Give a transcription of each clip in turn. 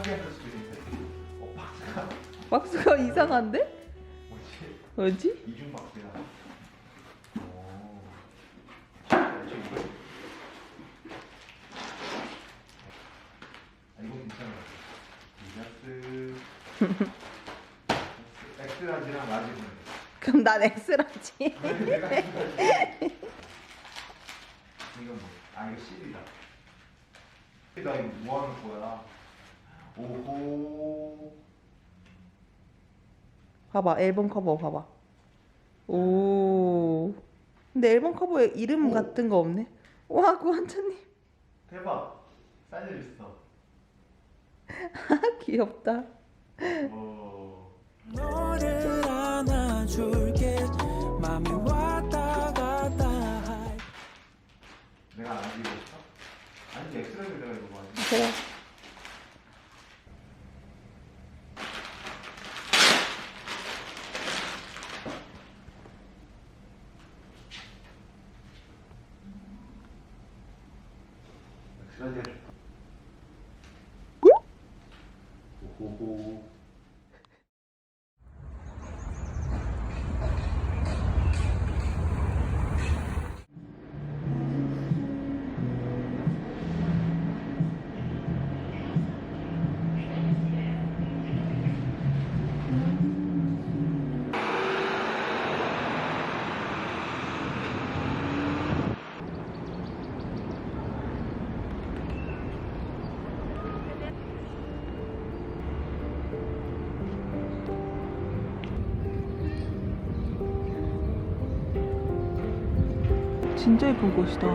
파괴할 수도 있는데. 박스가 이상한데? 뭐지? 이중 박스야. 이거 괜찮아. 리자스. 엑스라지랑 라지 보내. 그럼 난 엑스라지. 내가 엑스라지. 이건 뭐? 이거 C이다. 나 이거 뭐 하는 거야? 오호. 봐봐, 앨범 커버 봐봐. 오. 근데 앨범 커버에 이름 같은 거 없네. 와, 구한차님. 대박. 사인을 있어. 귀엽다. 오. 너를 안아줄게 맘이 왔다 갔다 할 내가 안 하기로 했어? 아니 엑스라지 내가 이거 뭐 하지? 그래. 엑스라지가 좋다. 오호호. 진짜 예쁜 곳이다.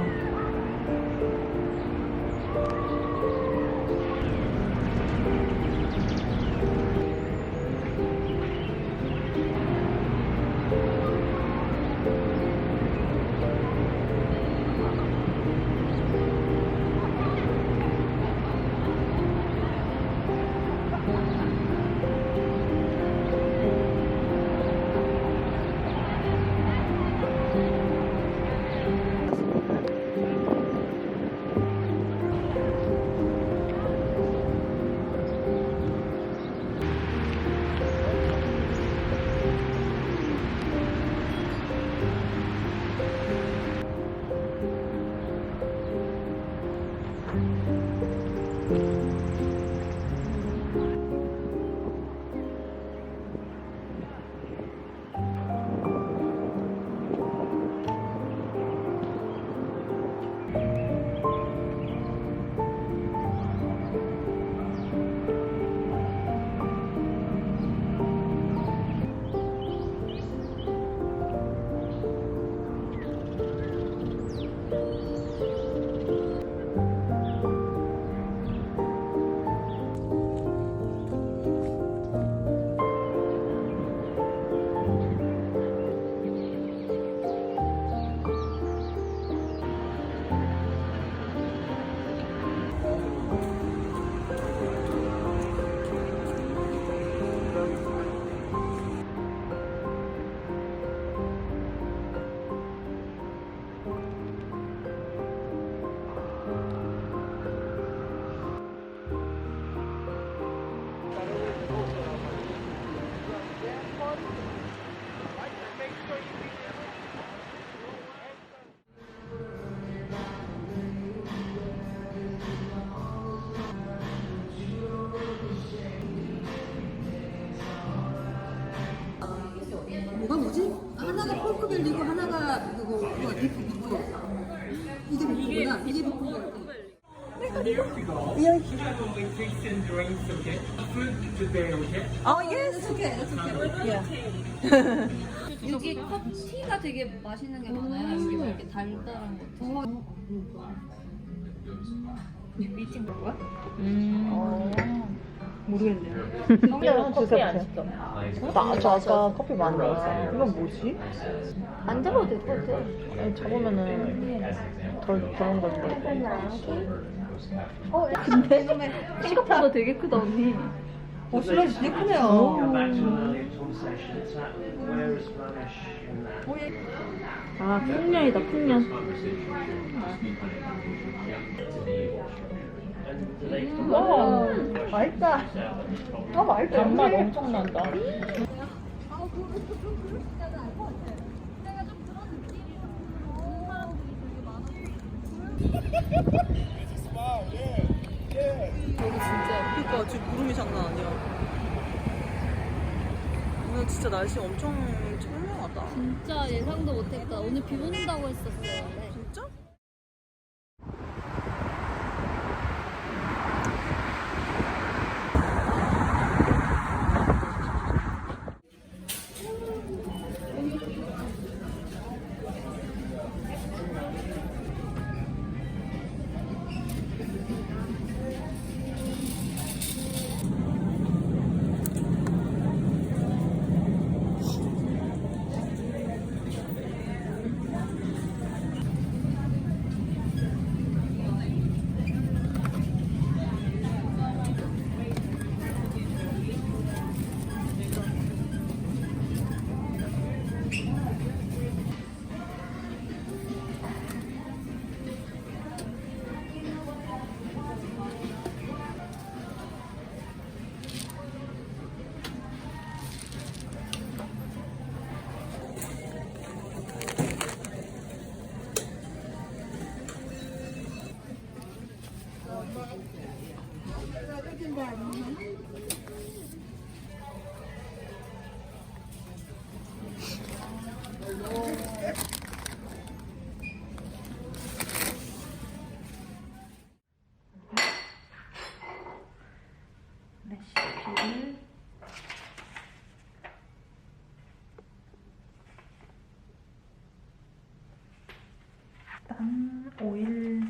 뭐가 뭐지? 하나가 폴크벨리고 하나가 그거 리프 이게 리프구나. 이게 리프구나. Oh yes. That's okay. That's okay. Yeah. 여기 커피가 되게 맛있는 게 많아요. 여기 막 이렇게 달달한 거. 미팅 볼 거야? 모르겠네요. 성렬은 커피 안 시켜. 저 아까 커피 많네. 이건 뭐지? 안 잡아도 될 것 같아. 아니, 잡으면은 덜 그런 건데. 근데 생각보다 되게 크다 언니. 슬라이스 되게 크네요. 아, 풍년이다, 풍년. 와, 맛있다. 아 맛있다. 단맛 엄청 난다. 그러니까 지금 구름이 장난 아니야. 오늘 진짜 날씨 엄청 청명하다. 진짜 예상도 못했다. 오늘 비 온다고 했었어요. 네. 진짜? 레시피를 일단 오일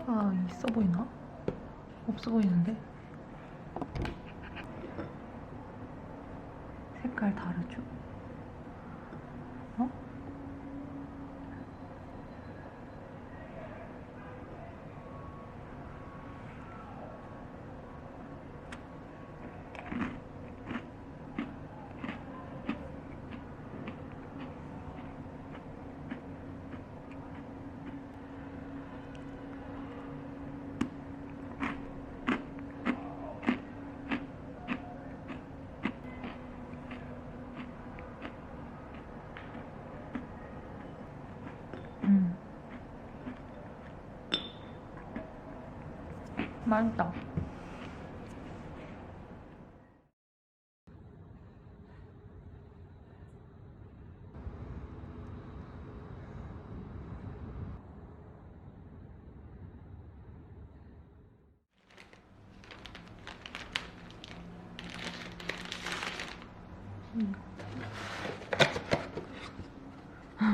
차이가 있어 보이나? 없어 보이는데? 색깔 다르죠? 어? 맛있다.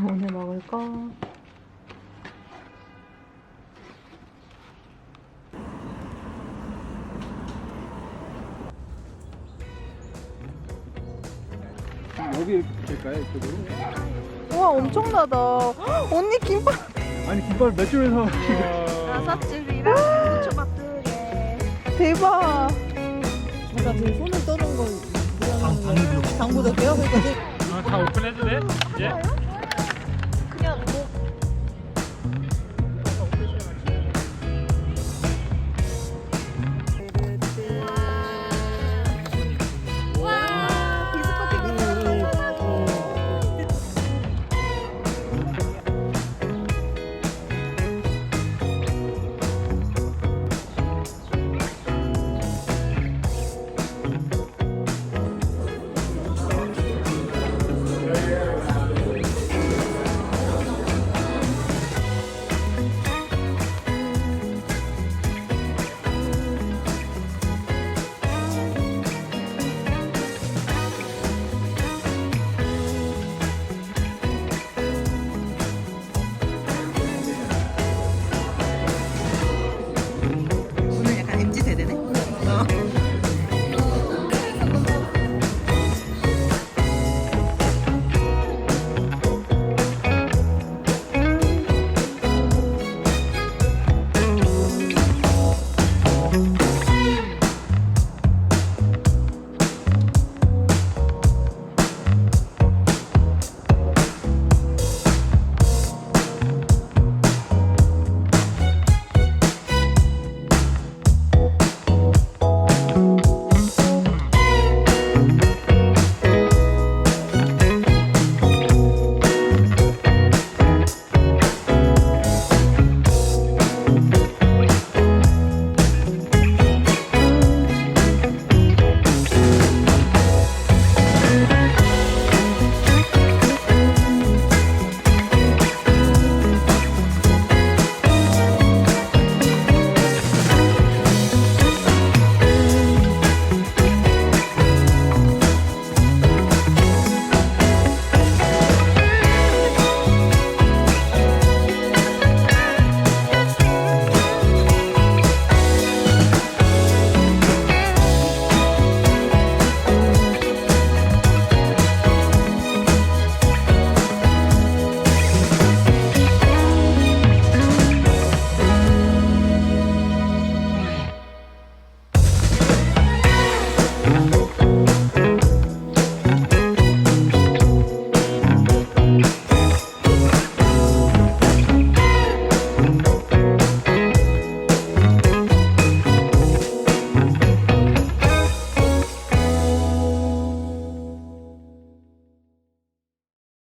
오늘 먹을 거 여기 이렇게 붙일까요? 이쪽으로? 우와 엄청나다. 헉, 언니 김밥 아니 김밥을 몇 줄에서 6줄이랑 부초밥두개. 대박. 제가 그 손을 떠는 건 방해도 당보다 돼요? 그러니까 다 오픈해도 돼? 이제?